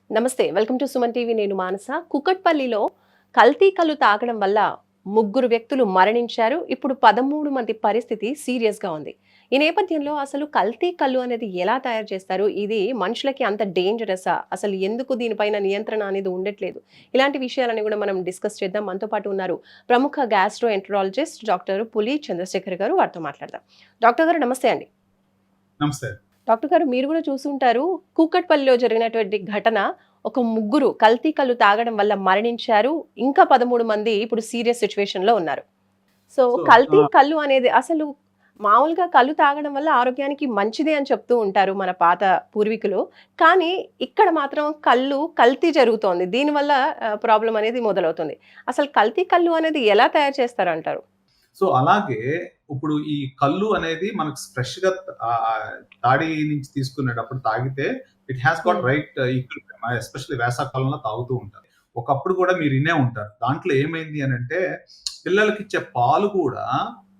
నమస్తే. Welcome to Suman TV. నేను మానస. కుకట్పల్లిలో కల్తీ కల్లు తాగడం వల్ల ముగ్గురు వ్యక్తులు మరణించారు. ఇప్పుడు 13 మంది పరిస్థితి సీరియస్‌గా ఉంది. ఈ నేపథ్యంలో అసలు కల్తీ కల్లు అనేది ఎలా తయారు చేస్తారు? ఇది మనుషులకి అంత డేంజరసా? అసలు ఎందుకు దీనిపైన నియంత్రణ అనేది ఉండట్లేదు? ఇలాంటి విషయాలని కూడా మనం డిస్కస్ చేద్దాం. మనతో పాటు ఉన్నారు ప్రముఖ గ్యాస్ట్రో ఎంటరాలజిస్ట్ డాక్టర్ పులి చంద్రశేఖర్ గారు. వారితో మాట్లాడదాం. డాక్టర్ గారు నమస్తే అండి. నమస్తే. డాక్టర్ గారు మీరు కూడా చూసుంటారు. కూకట్పల్లిలో జరిగినటువంటి ఘటన ఒక ముగ్గురు కల్తీ కల్లు తాగడం వల్ల మరణించారు. ఇంకా 13 మంది ఇప్పుడు సీరియస్ సిట్యుయేషన్‌లో ఉన్నారు. సో, సో, కల్తీ కల్లు అనేది అసలు మామూలుగా కల్లు తాగడం వల్ల ఆరోగ్యానికి మంచిదే అని చెప్తూ ఉంటారు మన పాత పూర్వీకులు. కానీ ఇక్కడ మాత్రం కల్లు కల్తీ జరుగుతోంది. దీనివల్ల ప్రాబ్లమ్ అనేది మొదలవుతుంది. అసలు కల్తీ కల్లు అనేది ఎలా తయారు చేస్తారంటారు? అలాగే ఇప్పుడు ఈ కల్లు అనేది మనకు ఫ్రెష్‌గా తాడి నుంచి తీసుకునేటప్పుడు తాగితే ఇట్ హాస్ గాట్ హ్మ్. Right equilibrium. ఎస్పెషల్లీ వేసవికాలంలో తాగుతూ ఉంటారు. ఒకప్పుడు కూడా మీరు ఇనే ఉంటారు. దాంట్లో ఏమైంది అనంటే పిల్లలకిచ్చే పాలు కూడా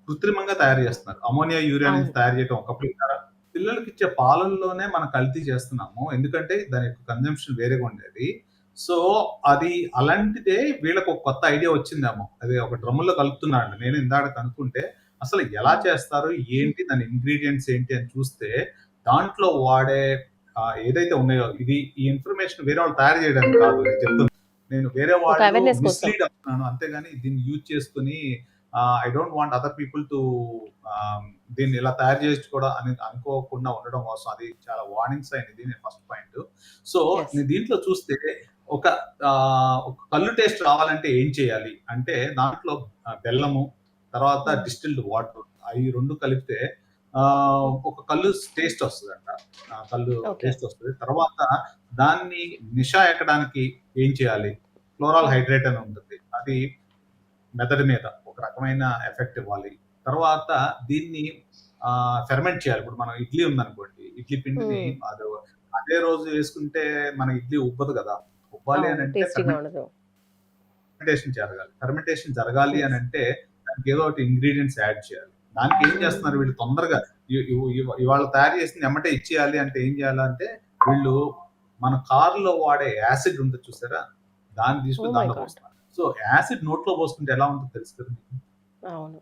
కృత్రిమంగా తయారు చేస్తున్నారు. అమ్మోనియా, యూరియా నుంచి అవును. తయారు చేయడం ఒకప్పుడు విన్నారా? పిల్లలకిచ్చే పాలల్లోనే మనం కల్తీ చేస్తున్నాము. ఎందుకంటే దాని యొక్క కన్జంప్షన్ వేరేగా ఉండేది. సో, అది అలాంటిదే వీళ్ళకి ఒక కొత్త ఐడియా వచ్చిందేమో. అది ఒక డ్రమ్ములో కలుపుతున్నారంట. నేను ఇందాక కనుక్కుంటే అసలు ఎలా హ్మ్. చేస్తారు? ఏంటి? దాని ఇంగ్రీడియెంట్స్ ఏంటి? అని చూస్తే దాంట్లో వాడే ఏదైతే ఉన్నాయో ఈ ఇన్ఫర్మేషన్ వేరే వాళ్ళు తయారు చేయడానికి కాదు. నేను చెప్తున్నా. నేను వేరే ఒక వాళ్ళు అవేర్‌నెస్ కోసం. మిస్‌లీడ్ అవుతున్నాను. అంతేగాని దీన్ని యూజ్ చేసుకొని I don't want other people to దీన్ని ఇలా తయారు చేసి కూడా అని అనుకోకుండా ఉండడం కోసం అది చాలా వార్నింగ్ సైన్ ఇది. నేను ఫస్ట్ పాయింట్. So, yes. దీంట్లో చూస్తే ఒక ఒక కల్లు టేస్ట్ రావాలంటే ఏం చేయాలి? అంటే దాంట్లో బెల్లము, తర్వాత హ్మ్. డిస్టిల్డ్ వాటర్ అయి 2 కలిపితే హ్మ్. ఒక కల్లు టేస్ట్ వస్తదంట. కల్లు ఓకే. టేస్ట్ వస్తది. తర్వాత దాన్ని నిషా ఎక్కడానికి ఏం చేయాలి? క్లోరాల్ హ్మ్. హైడ్రేట్ అని ఉంటుంది. అది మెదడు మీద ఒక రకమైన ఎఫెక్ట్ ఇవ్వాలి. తర్వాత దీన్ని ఫెర్మెంట్ చేయాలి. ఇప్పుడు మనం ఇడ్లీ ఉందనుకోండి. ఇడ్లీ పిండిని హ్మ్. అదే రోజు వేసుకుంటే మన ఇడ్లీ ఉబ్బదు కదా! ఉబ్బాలి అవును. అనంటే టేస్టీగా ఉండదు. ఫెర్మెంటేషన్ జరగాలి. ఫెర్మెంటేషన్ జరగాలి యెస్. అనంటే దానికి ఏదో ఒకటి ఇంగ్రీడియెంట్స్ యాడ్ చేయాలి. దానికి ఏం చేస్తున్నారు హ్మ్. వీళ్ళు తొందరగా ఇవాళ తయారు చేసింది ఎమ్మటే ఇచ్చేయాలి అంటే ఏం చేయాలంటే వీళ్ళు మన కార్‌లో వాడే యాసిడ్ ఉంటది చూసారా? దాన్ని తీసుకొని ఓహ్ మై దాంట్లో గాడ్! పోస్తున్నారు. సో, యాసిడ్ నోట్లో పోసుకుంటే ఎలా ఉంటదో తెలుసు కదా మీకు? అవును.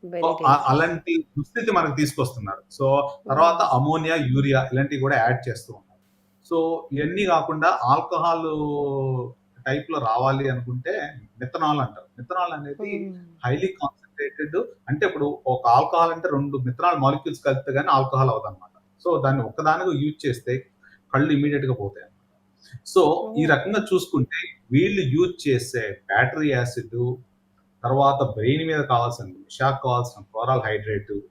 So, very dangerous. అలాంటి దుస్థితి మనకు తీసుకొస్తున్నారు. సో, తర్వాత హ్మ్. అమోనియా, యూరియా ఇలాంటివి కూడా యాడ్ చేస్తూ ఉన్నారు. సో, ఇయన్నీ గాకుండా ఆల్కహాలు టైప్‌లో రావాలి అనుకుంటే మిథనాల్ అంటారు. మిథనాల్ అనేది హ్మ్. Highly concentrated. అంటే ఇప్పుడు ఒక ఆల్కహాల్ అంటే 2 మిథనాల్ మాలిక్యూల్స్ కలిపితే గాని ఆల్కహాల్ అవ్వదన్నమాట. సో, దాన్ని ఒక్కదానిగా యూజ్ చేస్తే కళ్ళు ఇమ్మీడియేట్‌గా పోతాయన్నమాట. సో, ఈ ఓహ్! రకంగా చూసుకుంటే వీళ్ళు యూజ్ చేసే బ్యాటరీ యాసిడ్, తర్వాత బ్రెయిన్ మీద కావాల్సిన నిషాకు కావాల్సిన క్లోరల్ హైడ్రేట్, హ్మ్.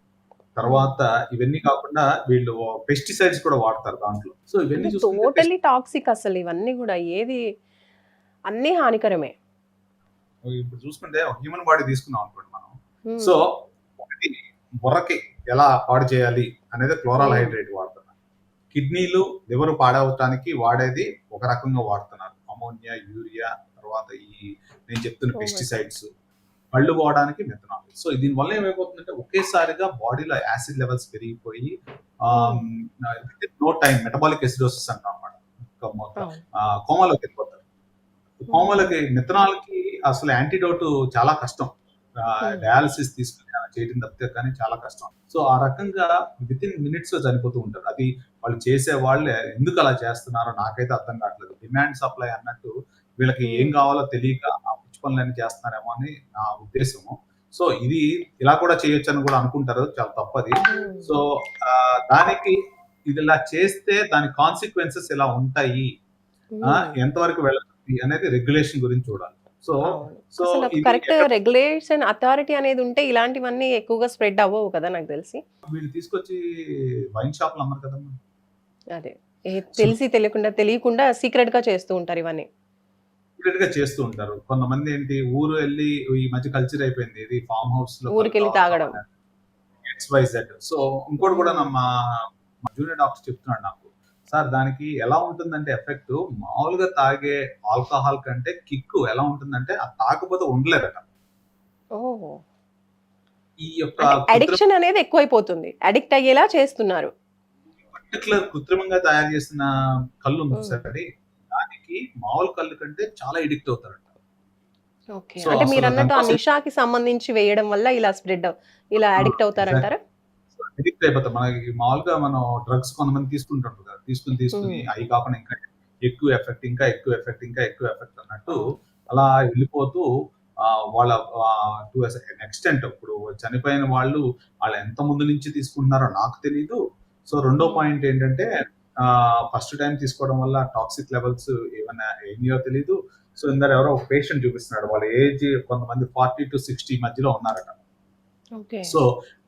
తర్వాత ఇవన్నీ కాకుండా వీళ్ళు పెస్టిసైడ్స్ కూడా వాడతారు దాంట్లో. సో, అంటే ఇవన్నీ చూసుకుంటే టోటల్లీ టాక్సిక్ అసలు ఇవన్నీ గూడా. ఏది అన్నీ హానికరమే. ఇప్పుడు చూసుకుంటే ఒక హ్యూమన్ బాడీ తీసుకున్నాం అనుకోండి మనం. సో, హ్మ్. ఒకటి బుర్రకి ఎలా పాడు చేయాలి అనేది క్లోరల్ హ్మ్. హైడ్రేట్ వాడుతున్నారు. కిడ్నీలు, లివర్ పాడవటానికి వాడేది ఒక రకంగా వాడుతున్నారు. అమోనియా, యూరియా తర్వాత నేను చెప్తున్న ఓహ్ మై గాడ్! పెస్టిసైడ్స్. కళ్ళు పోవడానికి మిథనాల్. సో, దీనివల్ల ఏమైపోతుందంటే ఒకేసారిగా బాడీలో యాసిడ్ లెవెల్స్ పెరిగిపోయి హ్మ్. Within no time metabolic acidosis అంటాం అన్నమాట. అవును. కోమాలోకెళ్ళిపోతారు. హ్మ్. కోమాలోకి మిథనాల్‌కి అసలు యాంటిడోట్ చాలా కష్టం. హ్మ్. డయాలిసిస్ తీసుకొని అలా చేయడం తప్పితే కానీ చాలా కష్టం. సో, ఆ రకంగా వితిన్ మినిట్స్‌లో చనిపోతూ ఉంటారు. అది వాళ్ళు చేసే వాళ్ళే ఎందుకు అలా చేస్తున్నారో నాకైతే అర్థం కావట్లేదు. డిమాండ్ సప్లై అన్నట్టు వీళ్ళకి ఏం హ్మ్. కావాలో తెలియక ఆ పిచ్చి పనులన్నీ చేస్తున్నారేమో అని నా ఉద్దేశము. సో, ఇది ఇలా కూడా చేయొచ్చని కూడా అనుకుంటారు. చాలా తప్పది. హ్మ్. సో, దానికి ఇది ఇలా చేస్తే దాని కాన్సిక్వెన్సెస్ ఇలా ఉంటాయి. హ్మ్. ఎంతవరకు వెళ్ళగలది అనేది రెగ్యులేషన్ గురించి చూడాలి. సో, అవును. సో అసలు ఒక ఇది కరెక్ట్ ఎక్కడ రెగ్యులేషన్ అథారిటీ అనేది ఉంటే ఇలాంటివన్నీ ఎక్కువగా స్ప్రెడ్ అవ్వవు కదా నాకు తెలిసి. వీళ్ళు తీసుకొచ్చి వైన్ షాప్‌లో అమ్మరు కదమ్మా! అదే. సో, తెలిసి తెలియకుండా సీక్రెట్‌గా చేస్తూ ఉంటారు ఇవన్నీ. సీక్రెట్‌గా చేస్తూ ఉంటారు. కొంతమంది ఏంటి ఊరు ఎళ్లి ఈ మధ్య కల్చర్ అయిపోయింది. ఇది ఫార్మ్ హౌస్‌లో కళ్ళు ఊరికెళ్ళి తాగుతాం తాగడం. అని ఎక్స్-వై-జెడ్. సో, ఇంకోటి కూడా హ్మ్. మా జూనియర్ డాక్టర్ చెప్తున్నాడు నాకు. సార్ దానికి ఎలా ఉంటుందంటే ఎఫెక్టు మామూలుగా తాగే ఆల్కహాల్ కంటే కిక్కు ఎలా ఉంటుందంటే అది తాగకపోతే ఉండలేరట. ఓహ్! ఈ యొక్క అంటే కృత్రిమ అడిక్షన్ అనేది ఎక్కువైపోతుంది. అడిక్ట్ అయ్యేలా చేస్తున్నారు. పర్టిక్యులర్ కృత్రిమంగా తయారు చేసిన కల్లుంది హ్మ్. చూసారండి. కళ్ళుకి మామూలు కళ్ళు కంటే చాలా ఎడిక్ట్ అవుతారంట. ఓకే. సో, అంటే అసలు మీరన్నట్టు ఆ దానికోసం నిషాకి సంబంధించి వేయడం వల్ల ఇలా ఇలా ఆ! Addict exactly. అవుతారంటారా? అడిక్ట్ అయిపోతాం. మనకి మామూలుగా మనం డ్రగ్స్ కొంతమంది తీసుకుంటుంటారు కదా! తీసుకొని హ్మ్. అయి కాకుండా ఇంకా ఎక్కువ ఎఫెక్ట్, ఇంకా ఎక్కువ ఎఫెక్ట్, ఇంకా ఎక్కువ ఎఫెక్ట్ అన్నట్టు అవును. అలా వెళ్ళిపోతూ వాళ్ళ టు ఎన్ ఎక్స్‌టెంట్ ఇప్పుడు చనిపోయిన వాళ్ళు ఎంత ముందు నుంచి తీసుకుంటున్నారో నాకు తెలీదు. సో, రెండో హ్మ్. పాయింట్ ఏంటంటే ఫస్ట్ టైమ్ తీసుకోవడం వల్ల టాక్సిక్ లెవెల్స్ ఏమన్నా అయినాయో తెలీదు. సో, ఇందాక ఎవరో ఒక పేషెంట్ చూపిస్తున్నాడు. వాళ్ళ ఏజ్ కొంతమంది 40-60 మధ్యలో ఉన్నారట. ఓకే. సో,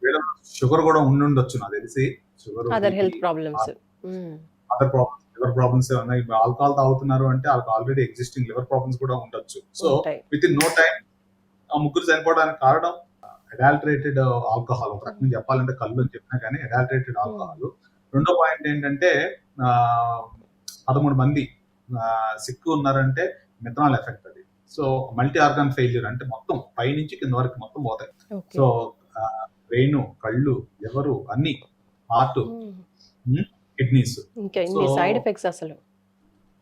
వీళ్ళలో షుగర్ గూడా ఉండుండొచ్చు నాకు తెలిసి. Sugar, other BP health problems. ఆహ్, హ్మ్. అదర్ ప్రాబ్లమ్స్, లివర్ ప్రాబ్లమ్స్ ఏమన్నా ఇప్పుడు ఆల్కహాల్ తాగుతున్నారు అంటే ఆళ్ళకి ఆల్రెడీ ఎగ్జిస్టింగ్ లివర్ ప్రాబ్లమ్స్ కూడా ఉండొచ్చు. సో, ఉంటాయి. వితిన్ నో టైమ్ ఆ ముగ్గురు చనిపోవడానికి కారణం అడాల్టరేటెడ్ ఆల్కహాల్. ఒక హ్మ్. రకంగా చెప్పాలంటే కల్లు అని చెప్పినా గానీ అడాల్టరేటెడ్ హ్మ్. ఆల్కహాల్. రెండో పాయింట్ ఏంటంటే ఆహ్, 13 మంది సిక్ ఉన్నారంటే మిథనాల్ ఎఫెక్ట్ అది. సో, మల్టీ ఆర్గాన్ ఫెయిల్యూర్ అంటే మొత్తం పైనుంచి కింద వరకు మొత్తం పోతాయి. ఓకే. సో, బ్రెయిను, కళ్ళు, లివరు అన్నీ, హార్ట్, హ్మ్. హ్మ్, కిడ్నీస్. ఇంకా సో, ఇన్ని సైడ్ ఎఫెక్ట్స్ అసలు.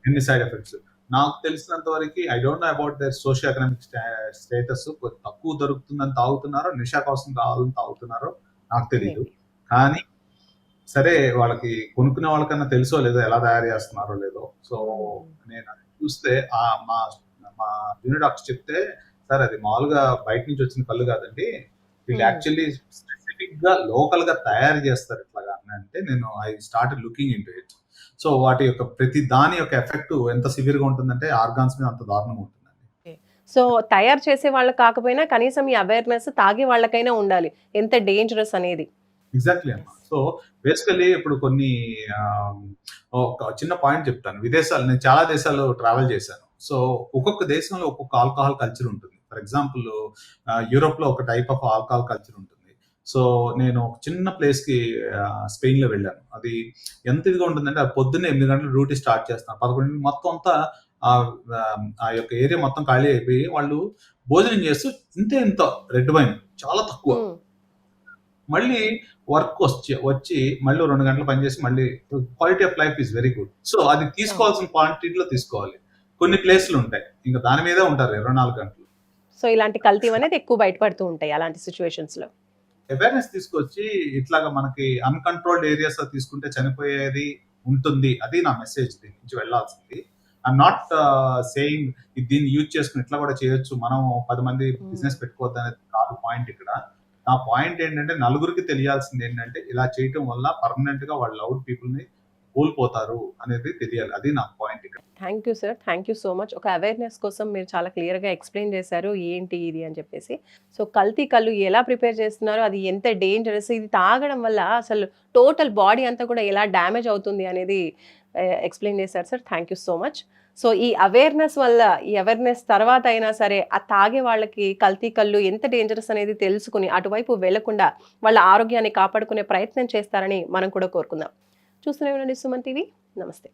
ఎన్ని సైడ్ ఎఫెక్ట్స్. నాకు తెలిసినంత వరకి I don't know about their socio economic status. తక్కువ దొరుకుతుందని తాగుతున్నారో, నిషా కోసం కావాలని తాగుతున్నారో నాకు తెలీదు. మేబీ. కానీ సరే వాళ్ళకి కొనుక్కునే వాళ్ళకన్నా తెలుసో లేదో ఎలా తయారు చేస్తున్నారో లేదో. సో, హ్మ్. నేను అది చూస్తే మా మా జూనియర్ డాక్టర్ చెప్తే, "సార్ అది మామూలుగా బయట నుంచి వచ్చిన కల్లు కాదండి. వీళ్ళు హ్మ్. యాక్చువల్లీ స్పెసిఫిక్‌గా లోకల్‌గా తయారు చేస్తారు ఇట్లాగా" అని అంటే నేను I started looking into it. So, వాటి యొక్క ప్రతి దాని యొక్క ఎఫెక్ట్ ఎంత సివియర్‌గా ఉంటుందంటే ఆర్గాన్స్ మీద అంత దారుణంగా ఉంటుందండి. ఓకే. సో, తయారు చేసే వాళ్ళకి కాకపోయినా కనీసం ఈ అవేర్‌నెస్ తాగే వాళ్ళకైనా ఉండాలి. ఎంత డేంజరస్ అనేది. ఎగ్జాక్ట్‌లీ అమ్మా. యెస్. సో, బేసికల్లీ ఇప్పుడు కొన్ని ఆహ్, ఒక చిన్న పాయింట్ చెప్తాను. నేను చాలా దేశాలు ట్రావెల్ చేశాను. సో, ఒక్కొక్క దేశంలో ఒక్కొక్క ఆల్కహాల్ కల్చర్ ఉంటుంది. ఫర్ ఎగ్జాంపుల్ యూరోప్‌లో ఒక టైప్ ఆఫ్ ఆల్కహాల్ కల్చర్ ఉంటుంది. సో, నేను ఒక చిన్న ప్లేస్‌కి స్పెయిన్‌లో వెళ్ళాను. అది ఎంత ఇదిగా ఉంటుందంటే అది పొద్దున్నే 8 గంటలకు డ్యూటీ స్టార్ట్ చేస్తారు. 11 మొత్తం అంతా ఆహ్, ఆ యొక్క ఏరియా మొత్తం ఖాళీ అయిపోయి వాళ్ళు భోజనం చేస్తూ ఇంత రెడ్ వైన్ చాలా తక్కువ. హ్మ్. మళ్ళీ వచ్చి మళ్ళీ 2 గంటలు పనిచేసి మళ్ళీ quality of life is very good. So, అది అవును. తీసుకోవాల్సిన క్వాంటిటీలో తీసుకోవాలి. కొన్ని ప్లేస్‌లుంటాయి. ఇంక దాని మీదే ఉంటారు 24 గంటలు. సో, ఇలాంటి కల్తీవనేది ఎక్కువ బయటపడుతూ ఉంటాయి అలాంటి సిట్యుయేషన్స్‌లో. అవేర్‌నెస్ తీసుకొచ్చి ఇట్లాగా మనకి అన్‌కంట్రోల్డ్ ఏరియాస్‌లో తీసుకుంటే చనిపోయేది ఉంటుంది. అది నా మెసేజ్ దీని నుంచి వెళ్ళాల్సింది. ఐయామ్ నాట్ సేయింగ్ దీన్ని యూజ్ చేసుకొని ఇట్లా కూడా చేయొచ్చు. మనం 10 మంది హ్మ్. బిజినెస్ పెట్టుకోవద్దనేది కాదు పాయింట్ ఇక్కడ. నా పాయింట్ ఏంటంటే నలుగురికి తెలియాల్సిందేంటంటే ఇలా చేయటం వల్ల పర్మనెంట్‌గా వాళ్ళ లవ్డ్ పీపుల్‌ని కోల్పోతారు అనేది తెలియాలి. అది నా పాయింట్ ఇక్కడ. Thank you sir. Thank you so much. ఒక అవేర్‌నెస్ కోసం మీరు చాలా క్లియర్‌గా ఎక్స్‌ప్లెయిన్ చేశారు. ఏంటి ఇది అని చెప్పేసి. సో, కల్తీ కల్లు ఎలా ప్రిపేర్ చేస్తున్నారో, అది ఎంత డేంజరస్, ఇది తాగడం వల్ల అసలు టోటల్ బాడీ అంతా కూడా ఎలా డ్యామేజ్ అవుతుంది అనేది ఎక్స్‌ప్లెయిన్ చేశారు sir. Thank you so much. So, ఈ అవేర్‌నెస్ తర్వాత అయినా సరే, ఆ తాగే వాళ్ళకి కల్తీ కల్లు ఎంత డేంజరస్ అనేది తెలుసుకొని, అటువైపు వెళ్ళకుండా వాళ్ళ ఆరోగ్యాన్ని కాపాడుకునే ప్రయత్నం చేస్తారని మనం కూడా కోరుకుందాం. చూస్తూనే ఉండండి సుమన్ టీవీ. నమస్తే.